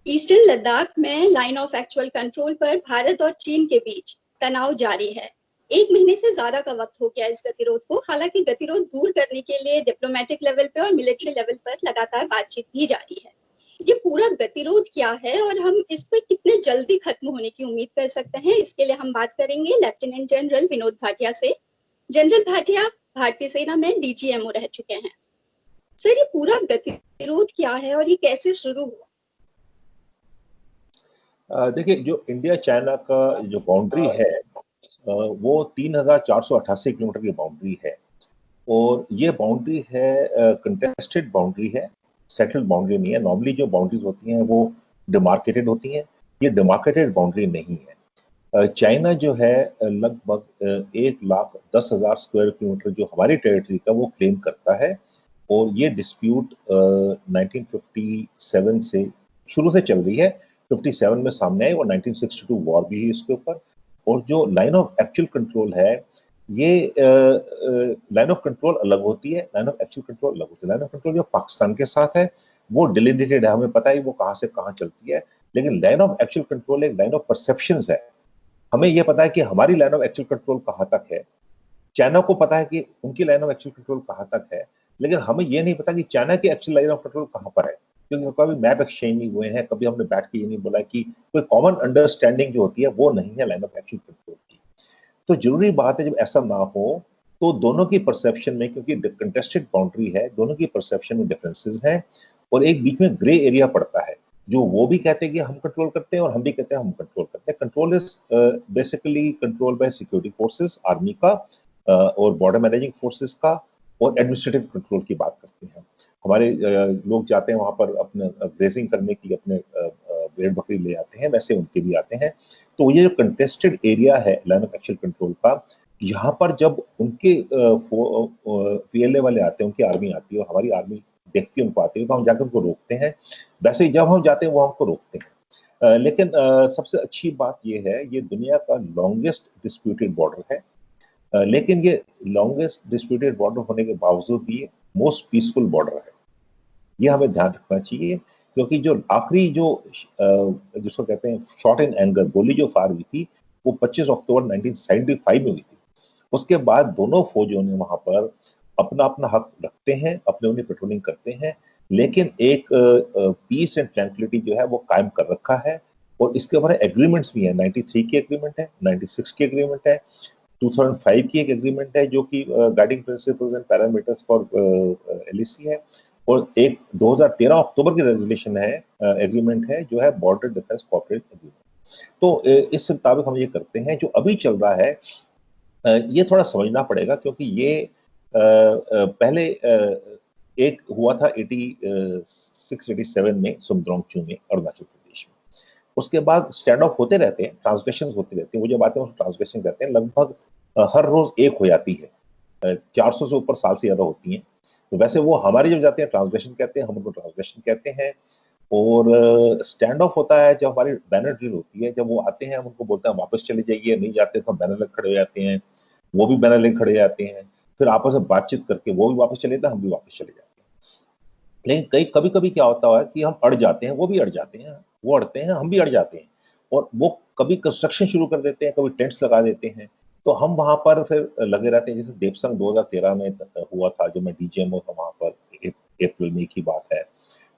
Eastern Ladakh में line of actual control पर भारत और चीन के बीच तनाव जारी है। 1 महीने से ज्यादा का वक्त हो गया इस गतिरोध को। हालांकि गतिरोध दूर करने के लिए डिप्लोमेटिक लेवल पे और मिलिट्री लेवल पर लगातार बातचीत की जा रही है। ये पूरा गतिरोध क्या है और हम इसको कितने जल्दी खत्म होने की उम्मीद कर सकते हैं, इसके लिए हम बात करेंगे लेफ्टिनेंट जनरल विनोद भाटिया से। जनरल भाटिया भारतीय सेना में डीजीएमओ रह चुके हैं। सर, ये पूरा गतिरोध क्या है और ये कैसे शुरू हुआ? देखिए, जो इंडिया चाइना का जो बाउंड्री है वो 3488 किलोमीटर की बाउंड्री है और ये बाउंड्री है कंटेस्टेड बाउंड्री है, सेटल्ड बाउंड्री नहीं है। नॉर्मली जो बाउंड्रीज होती हैं वो डिमार्केटेड होती हैं, ये डिमार्केटेड बाउंड्री नहीं है। चाइना जो है लगभग 1,10,000 स्क्वायर किलोमीटर जो हमारी टेरिटरी का वो क्लेम करता है और ये डिस्प्यूट 1957 से शुरू से चल रही है। 57 में सामने आई और 1962 वॉर भी है इसके ऊपर। और जो लाइन ऑफ एक्चुअल कंट्रोल है ये लाइन ऑफ कंट्रोल अलग होती है, लाइन ऑफ एक्चुअल कंट्रोल अलग होती है। लाइन ऑफ कंट्रोल जो पाकिस्तान के साथ है वो डिलिमिटेड है, हमें पता है वो कहाँ से कहाँ चलती है। लेकिन लाइन ऑफ एक्चुअल कंट्रोल एक लाइन ऑफ परसेप्शंस है। हमें यह पता है कि हमारी लाइन ऑफ एक्चुअल कंट्रोल कहाँ तक है, चाइना को पता है कि उनकी लाइन ऑफ एक्चुअल कंट्रोल कहाँ तक है, लेकिन हमें यह नहीं पता कि चाइना की एक्चुअल लाइन ऑफ कंट्रोल कहाँ पर है, क्योंकि कभी मैप एक्सचेंज नहीं हुए हैं, कभी हमने बैठ के ये नहीं बोला कि कोई कॉमन अंडरस्टैंडिंग जो होती है वो नहीं है लाइन ऑफ एक्चुअल कंट्रोल की। तो जरूरी बात है जब ऐसा ना हो तो दोनों की परसेप्शन में, क्योंकि कंटेस्टेड बाउंड्री है, दोनों की परसेप्शन में डिफरेंसेस हैं और एक बीच में ग्रे एरिया पड़ता है जो वो भी कहते हैं कि हम कंट्रोल करते हैं और हम भी कहते हैं हम कंट्रोल करते हैं। Control is basically control by security forces, army का और बॉर्डर मैनेजिंग फोर्सेस का, और एडमिनिस्ट्रेटिव कंट्रोल की बात करते हैं। हमारे लोग जाते हैं वहां पर अपने ग्रेजिंग करने के लिए, अपने भेड़ बकरी ले आते हैं, वैसे उनके भी आते हैं। तो ये जो कंटेस्टेड एरिया है लाइन ऑफ एक्चुअल कंट्रोल का, यहाँ पर जब उनके पीएलए वाले आते हैं, उनकी आर्मी आती है और हमारी आर्मी देखती है उनको आती है, तो हम जाकर उनको रोकते हैं। वैसे ही जब हम जाते हैं वो हमको रोकते हैं। लेकिन सबसे अच्छी बात ये है, ये दुनिया का लॉन्गेस्ट डिस्प्यूटेड बॉर्डर है। लेकिन ये लॉन्गेस्ट डिस्प्यूटेड बॉर्डर होने के बावजूद भी ये मोस्ट पीसफुल बॉर्डर है, ये हमें ध्यान रखना चाहिए। क्योंकि जो आखिरी जो जिसको कहते हैं शॉट इन एंगर, गोली जो फायर हुई थी वो 25 अक्टूबर 1975 में हुई थी। उसके बाद दोनों फौजों ने वहां पर अपना अपना हक रखते हैं, अपने अपनी पेट्रोलिंग करते हैं, लेकिन एक पीस एंड ट्रैंक्विलिटी जो है वो कायम कर रखा है। और इसके ऊपर एग्रीमेंट्स भी है, 93 की एग्रीमेंट है, 96 की एग्रीमेंट है, 2005 की एक एग्रीमेंट है जो कि guiding principles and parameters for LAC है, और एक 2013 अक्टूबर की रेजोल्यूशन है, एग्रीमेंट है जो है बॉर्डर डिफेंस कोऑपरेट एग्रीमेंट। तो इस मुताबिक हम ये करते हैं। जो अभी चल रहा है ये थोड़ा समझना पड़ेगा, क्योंकि ये पहले एक हुआ था 86-87 में सुमद्रोंगचू में, अरुणाचल प्रदेश में। उसके बाद स्टैंड ऑफ होते रहते हैं, ट्रांसग्रेशन होते रहते हैं, वो जो बातें उसको ट्रांसग्रेशन कहते हैं, लगभग हर रोज एक हो जाती है, 400 से ऊपर साल से ज्यादा होती हैं। तो वैसे वो हमारे जब जाते हैं ट्रांसग्रेशन कहते हैं, हम उनको ट्रांसग्रेशन कहते हैं। और स्टैंड ऑफ होता है जब हमारी बैनर ड्रिल होती है, जब वो आते हैं हम उनको बोलते हैं वापस चले जाइए, नहीं जाते तो हम बैनर लेकर खड़े हो जाते हैं, वो भी बैनर लेकर खड़े हो जाते हैं, फिर आपस में बातचीत करके वो भी वापस चले जाते हैं, हम भी वापस चले जाते हैं। लेकिन कभी कभी क्या होता है कि हम अड़ जाते हैं, वो भी अड़ जाते हैं, वो अड़ते हैं, हम भी अड़ जाते हैं, और वो कभी कंस्ट्रक्शन शुरू कर देते हैं, कभी टेंट्स लगा देते हैं, तो हम वहां पर फिर लगे रहते हैं। जैसे देवसंग 2013 में हुआ था, जो मैं डीजीएमओ था वहां पर, अप्रैल में की बात है,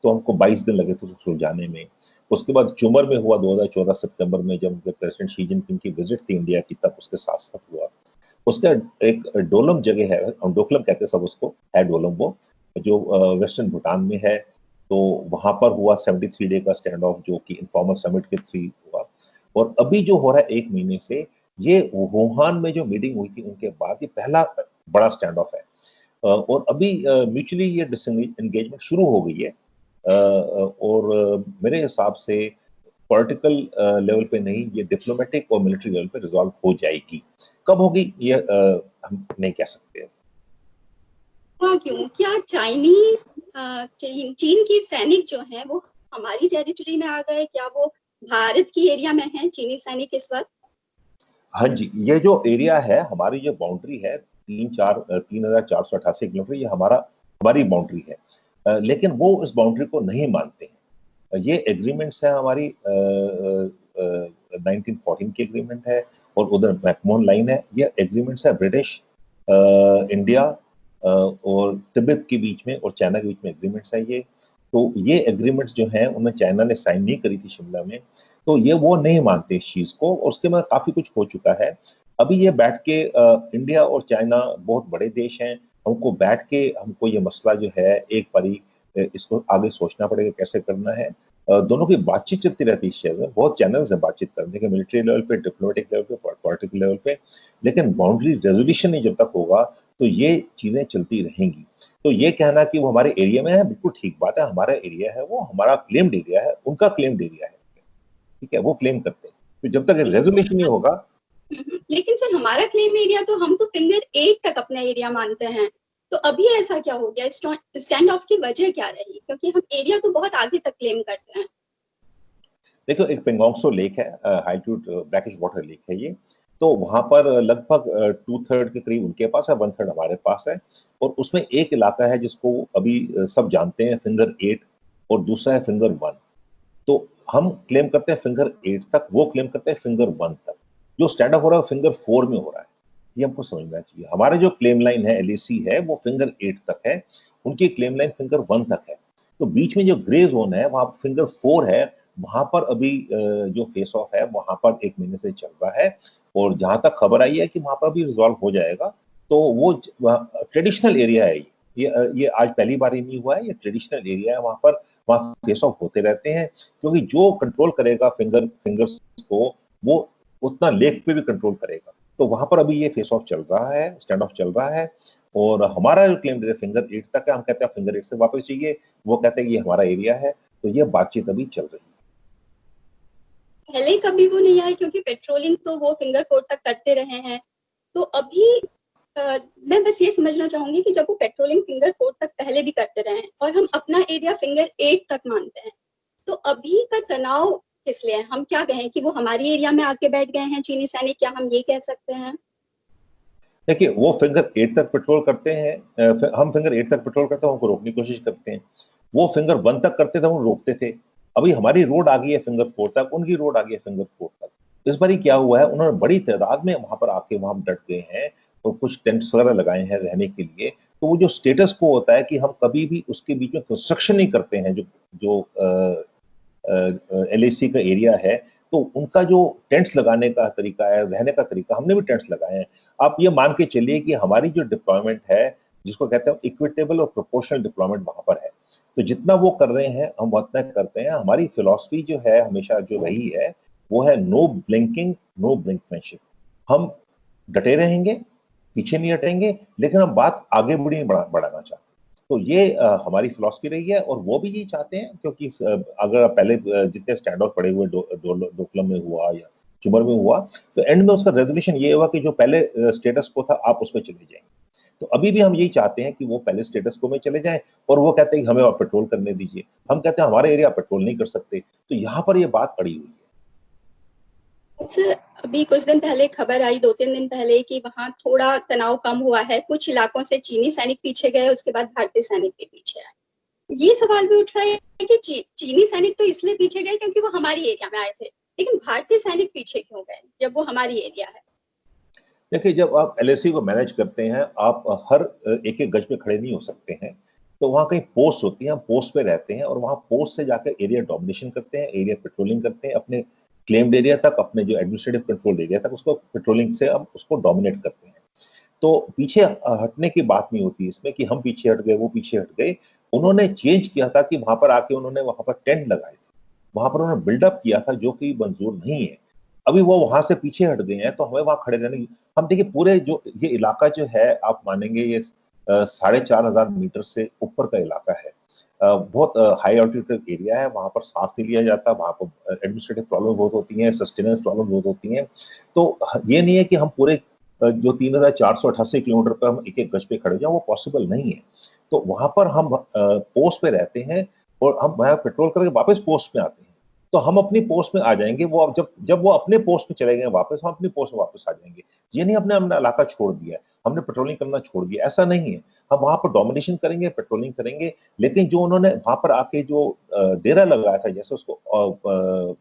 तो हमको 22 दिन लगे थे सुलझाने में। उसके बाद चुमर में हुआ 2014 सितंबर में, जब प्रेसिडेंट शी जिनपिंग की विजिट थी इंडिया की, तब उसके साथ साथ हुआ। उसका एक डोलम जगह है, हम डोकलम कहते हैं सब उसको, है डोलम वो, जो वेस्टर्न भूटान में है। तो वहां पर हुआ 73 डे का स्टैंड ऑफ, जो कि इनफॉर्मल समिट के थ्रू हुआ। और अभी जो हो रहा है 1 महीने से, ये वुहान में जो मीटिंग हुई थी उनके बाद ये पहला बड़ा स्टैंड ऑफ है। और अभी म्यूचुअली ये डिसएंगेजमेंट शुरू हो गई है। और मेरे हिसाब से पॉलिटिकल लेवल पे नहीं, ये डिप्लोमेटिक और मिलिट्री लेवल पे रिजॉल्व हो जाएगी। कब होगी ये हम नहीं कह सकते। हाँ, क्यों? क्या चाइनीज चीन की सैनिक जो हैं वो हमारी टेरिटरी में आ गए? क्या वो भारत की एरिया में हैं चीनी सैनिक इस वक्त? हाँ जी, ये जो एरिया है, हमारी जो बाउंड्री है 3488 किलोमीटर, ये हमारी बाउंड्री है। लेकिन वो इस बाउंड्री को नहीं मानते हैं। ये एग्रीमेंट्स है हमारी 1914 की एग्रीमेंट है, और उधर मैकमोहन लाइन है। ये एग्रीमेंट्स है ब्रिटिश, इंडिया और तिब्बत के बीच में और चाइना के बीच में एग्रीमेंट्स है ये। तो ये एग्रीमेंट्स जो हैं उनमें चाइना ने साइन नहीं करी थी शिमला में, तो ये वो नहीं मानते इस चीज को, और उसके बाद काफी कुछ हो चुका है। अभी ये बैठ के इंडिया और चाइना बहुत बड़े देश हैं, हमको बैठ के हमको ये मसला जो है एक बारी इसको आगे सोचना पड़ेगा कैसे करना है। दोनों की बातचीत चलती रहती है इस शहर में, बहुत चैनल्स हैं बातचीत करने के, मिलिट्री लेवल पे, डिप्लोमेटिक लेवल पे, पॉलिटिकल लेवल पे, लेकिन बाउंड्री रेजोल्यूशन नहीं जब तक होगा तो ये चीजें चलती रहेंगी। तो ये कहना कि वो हमारे एरिया में है, बिल्कुल ठीक बात है, हमारा एरिया है, वो हमारा क्लेम्ड एरिया है, उनका क्लेम्ड एरिया है, ठीक है, वो क्लेम करते हैं। तो जब तक रेजोल्यूशन नहीं होगा। लेकिन सर हमारा क्लेम एरिया तो हम तो फिंगर 8 तक अपना एरिया मानते हैं, तो अभी ऐसा क्या हो गया? स्टैंड ऑफ की वजह क्या रही? क्योंकि हम एरिया तो बहुत आगे तक क्लेम करते हैं। देखो, एक पेंगोंगसो लेक है, हाईट्यूड ब्रैकिश वाटर लेक है ये, तो वहां पर लगभग 2/3 के करीब उनके पास है, 1/3 हमारे पास है, और उसमें एक इलाका है जिसको अभी सब जानते हैं, फिंगर 8, और दूसरा है फिंगर 1। तो हम क्लेम करते हैं फिंगर 8 तक, वो क्लेम करते हैं फिंगर 1 तक। जो स्टैंड अप हो रहा है फिंगर 4 में हो रहा है, ये हमको समझना चाहिए। हमारे जो क्लेम लाइन है, एलएसी है, वो फिंगर 8 तक है, उनकी क्लेम लाइन फिंगर 1 तक है। तो बीच में जो ग्रे जोन है वहां फिंगर 4 है, वहां पर अभी जो फेस ऑफ है वहां पर 1 महीने से चल रहा है, और जहां तक खबर आई है कि वहां पर भी रिजॉल्व हो जाएगा। तो वो ट्रेडिशनल एरिया है, ये आज पहली बार ही नहीं हुआ है, ये ट्रेडिशनल एरिया है, वहां पर वहां फेस ऑफ होते रहते हैं, क्योंकि जो कंट्रोल करेगा फिंगर्स को, वो उतना लेक पे भी कंट्रोल करेगा। तो वहां पर अभी ये फेस ऑफ चल रहा है, स्टैंड ऑफ चल रहा है, और हमारा जो क्लेम फिंगर 8 तक है, हम कहते हैं फिंगर 8 से वापस चाहिए, वो कहते हैं ये हमारा एरिया है। तो ये बातचीत अभी चल रही है। पहले कभी वो नहीं आए क्योंकि पेट्रोलिंग तो वो फिंगर 4 तक करते रहे हैं। तो अभी मैं बस ये समझना चाहूंगी कि जब वो पेट्रोलिंग फिंगर 4 तक पहले भी करते रहे हैं और हम अपना एरिया फिंगर 8 तक मानते हैं, तो अभी का तनाव किस लिए है? हम क्या कहें कि वो हमारी एरिया में आके बैठ गए हैं चीनी सैनिक, क्या हम ये कह सकते हैं? देखिए, वो फिंगर 8 तक पेट्रोल करते हैं, हम फिंगर 8 तक पेट्रोल करते हैं, उनको रोकने की कोशिश करते हैं। वो फिंगर 1 तक करते थे, वो रोकते थे। अभी हमारी रोड आ गई है फिंगर 4 तक, उनकी रोड आ गई है फिंगर 4 तक। इस बारी क्या हुआ है, उन्होंने बड़ी तादाद में वहां पर आके वहां डट गए हैं, और कुछ टेंट्स वगैरह लगाए हैं रहने के लिए। तो वो जो स्टेटस को होता है कि हम कभी भी उसके बीच में कंस्ट्रक्शन नहीं करते हैं, जो जो एलएसी का एरिया है, तो उनका जो टेंट्स लगाने का तरीका है, रहने का तरीका, हमने भी टेंट्स लगाए हैं। आप ये मान के चलिए कि हमारी जो डिप्लॉयमेंट है, जिसको कहते हैं इक्विटेबल और प्रोपोर्शनल डिप्लॉयमेंट वहां पर है, तो जितना वो कर रहे हैं हम उतना करते हैं। हमारी फिलॉसफी जो है हमेशा जो रही है, वो है नो ब्लिंकिंग, नो ब्लिंकमैनशिप। हम डटे रहेंगे, पीछे नहीं हटेंगे, लेकिन हम बात आगे बढ़ाना चाहते हैं। तो ये हमारी फिलॉसफी रही है, और वो भी यही चाहते हैं, क्योंकि अगर पहले जितने स्टैंड आउट पड़े हुए डोकलम में हुआ या चुमर में हुआ, तो एंड में उसका रेजोल्यूशन ये हुआ कि जो पहले स्टेटस को था आप उसमें चले जाएंगे। तो अभी भी हम यही चाहते हैं कि वो पहले स्टेटस को में चले जाएं, और वो कहते हैं कि हमें आप पेट्रोल करने दीजिए, हम कहते हैं हमारे एरिया पेट्रोल नहीं कर सकते। तो यहाँ पर ये बात अड़ी हुई है। सर अभी कुछ दिन पहले खबर आई, 2-3 दिन पहले, कि वहां थोड़ा तनाव कम हुआ है, कुछ इलाकों से चीनी सैनिक पीछे गए, उसके बाद भारतीय सैनिक भी पीछे आए। ये सवाल भी उठ रहा है कि चीनी सैनिक तो इसलिए पीछे गए क्योंकि वो हमारी एरिया में आए थे, लेकिन भारतीय सैनिक पीछे क्यों गए जब वो हमारी एरिया है? देखिए, जब आप एलएसी को मैनेज करते हैं, आप हर एक एक गज में खड़े नहीं हो सकते हैं। तो वहाँ कहीं पोस्ट होती है, हम पोस्ट पे रहते हैं, और वहाँ पोस्ट से जाकर एरिया डोमिनेशन करते हैं, एरिया पेट्रोलिंग करते हैं, अपने क्लेम्ड एरिया तक, अपने जो एडमिनिस्ट्रेटिव कंट्रोल एरिया तक उसको पेट्रोलिंग से हम उसको डोमिनेट करते हैं। तो पीछे हटने की बात नहीं होती इसमें कि हम पीछे हट गए, वो पीछे हट गए। उन्होंने चेंज किया था कि वहां पर आके उन्होंने वहां पर टेंट लगाए थे, वहां पर उन्होंने बिल्डअप किया था, जो कि मंजूर नहीं है। अभी वो वहां से पीछे हट गए हैं, तो हमें वहां खड़े रहने की, हम देखिए पूरे जो ये इलाका जो है, आप मानेंगे ये 4,500 मीटर से ऊपर का इलाका है। बहुत हाई ऑल्टीट्यूड एरिया है, वहां पर सांस नहीं लिया जाता, वहां पर एडमिनिस्ट्रेटिव प्रॉब्लम बहुत होती हैं, सस्टेनेंस प्रॉब्लम बहुत होती हैं। तो ये नहीं है कि हम पूरे जो 3,488 किलोमीटर पर हम एक एक गज पे खड़े जाए, वो पॉसिबल नहीं है। तो वहां पर हम पोस्ट पे रहते हैं, और हम वहां पेट्रोल करके वापस पोस्ट में आते हैं। तो हम अपनी पोस्ट में आ जाएंगे, वो अब जब जब वो अपने पोस्ट में चले गए वापस, हम अपनी पोस्ट में वापस आ जाएंगे। ये नहीं अपने अपना इलाका छोड़ दिया है, हमने पेट्रोलिंग करना छोड़ दिया, ऐसा नहीं है। हम वहां पर डोमिनेशन करेंगे, पेट्रोलिंग करेंगे, लेकिन जो उन्होंने वहां पर आके जो डेरा लगाया था, जैसे उसको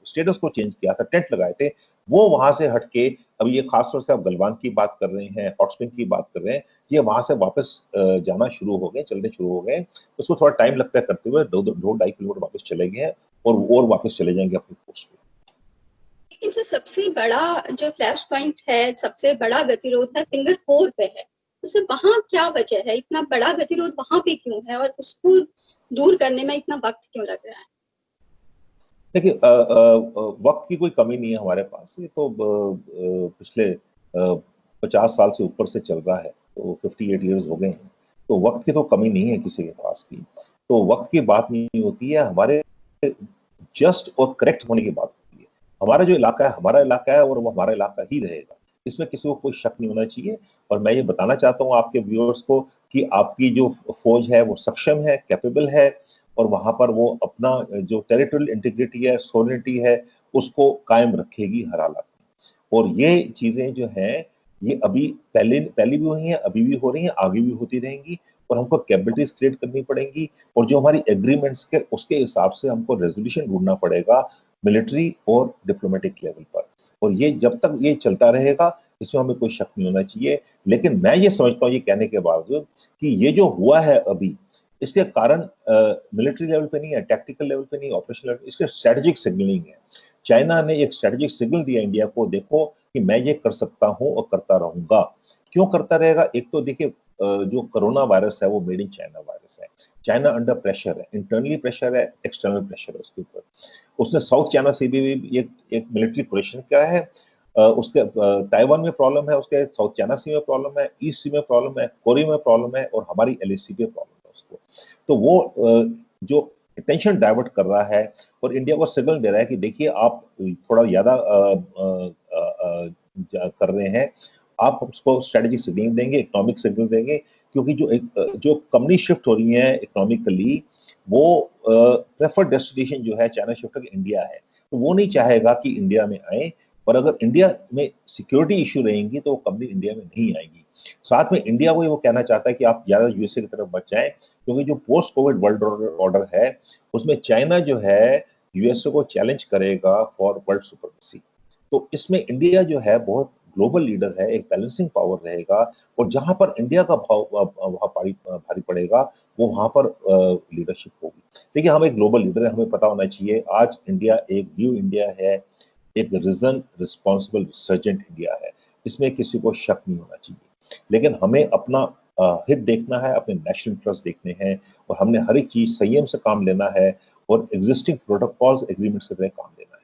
स्टेटस को चेंज किया था, टेंट लगाए थे, वो वहां से हटके अब ये खासतौर से आप गलवान की बात कर रहे हैं, हॉट स्प्रिंग की बात कर रहे हैं, ये वहां से वापस जाना शुरू हो गए, चलने शुरू हो गए। उसको थोड़ा टाइम लगता है करते हुए, 2-2.5 किलोमीटर वापस चले गए हैं और वापस चले जाएंगे अपनी पोस्ट पे। इनसे सबसे बड़ा जो फ्लैश पॉइंट है, सबसे बड़ा गतिरोध है फिंगर 4 पे है। उसे वहां क्या वजह है, इतना बड़ा गतिरोध वहां पे क्यों है और उसको दूर करने में इतना वक्त क्यों लग रहा है? देखिए, वक्त की कोई कमी नहीं है हमारे पास। ये तो पिछले 50 साल से ऊपर से चल रहा है, तो 58 ईयर्स हो गए हैं, तो वक्त की तो कमी नहीं है किसी के पास की। तो वक्त की बात नहीं होती है, हमारे जस्ट और करेक्ट होने की बात होती है। हमारा जो इलाका है हमारा इलाका है और वो हमारा इलाका ही रहेगा, इसमें किसी को कोई शक नहीं होना चाहिए। और मैं ये बताना चाहता हूँ आपके व्यूअर्स को कि आपकी जो फौज है वो सक्षम है, कैपेबल है, और वहां पर वो अपना जो टेरिटोरियल इंटीग्रिटी है, सोवरेनिटी है, उसको कायम रखेगी हर हालत में। और ये चीजें जो हैं, ये अभी पहले भी हुई हैं, अभी भी हो रही हैं, आगे भी होती रहेंगी, और हमको कैपेबिलिटीज क्रिएट करनी पड़ेंगी, और जो हमारी एग्रीमेंट्स के उसके हिसाब से हमको रेजोल्यूशन ढूंढना पड़ेगा मिलिट्री और डिप्लोमेटिक लेवल पर। और ये जब तक ये चलता रहेगा, इसमें हमें कोई शक नहीं होना चाहिए। लेकिन मैं ये समझता हूँ ये कहने के बावजूद कि ये जो हुआ है अभी, इसके कारण मिलिट्री लेवल पे नहीं है, टैक्टिकल लेवल पे नहीं, ऑपरेशनल लेवल पे, इसके स्ट्रेटेजिक सिग्नलिंग है। चाइना ने एक स्ट्रेटेजिक सिग्नल दिया इंडिया को, देखो कि मैं ये कर सकता हूं और करता रहूंगा। क्यों करता रहेगा? एक तो देखिए, जो कोरोना वायरस है वो मेड इन चाइना वायरस है। चाइना अंडर प्रेशर है, इंटरनली प्रेशर है, एक्सटर्नल प्रेशर है उसके ऊपर। उसने साउथ चाइना सी भी एक मिलिट्री ऑपरेशन किया है। उसके ताइवान में प्रॉब्लम है, उसके साउथ चाइना सी में प्रॉब्लम है, ईस्ट सी में प्रॉब्लम है, कोरिया में प्रॉब्लम है, और हमारी एलएसी पे प्रॉब्लम है उसको। तो वो जो टेंशन डाइवर्ट कर रहा है और इंडिया को सिग्नल दे रहा है कि देखिए आप थोड़ा ज्यादा कर रहे हैं, आप उसको स्ट्रेटेजी सिग्नल देंगे, इकोनॉमिक सिग्नल देंगे, क्योंकि जो कंपनी शिफ्ट हो रही है इकोनॉमिकली, वो प्रेफर्ड डेस्टिनेशन जो है चाइना शिफ्ट होकर इंडिया है, तो वो नहीं चाहेगा कि इंडिया में आए। और अगर इंडिया में सिक्योरिटी इशू रहेंगी तो वो कंपनी इंडिया में नहीं आएगी। साथ में इंडिया को वो कहना चाहता है कि आप ज्यादा यूएसए की तरफ मत जाएं, क्योंकि जो पोस्ट कोविड वर्ल्ड ऑर्डर है उसमें चाइना जो है यूएसए को चैलेंज करेगा फॉर वर्ल्ड सुपरमेसी। तो इसमें इंडिया जो है बहुत ग्लोबल लीडर है, एक बैलेंसिंग पावर रहेगा, और जहां पर इंडिया का भारी पड़ेगा वो वहां पर लीडरशिप होगी। देखिए, हम एक ग्लोबल लीडर है, हमें पता होना चाहिए आज इंडिया एक न्यू इंडिया है, एक रीजन रिस्पॉन्सिबल रिसर्जेंट इंडिया है, इसमें किसी को शक नहीं होना चाहिए। लेकिन हमें अपना हित देखना है, अपने नेशनल इंटरेस्ट देखने हैं, और हमने हर एक चीज संयम से काम लेना है, और एग्जिस्टिंग प्रोटोकॉल्स एग्रीमेंट से काम लेना है।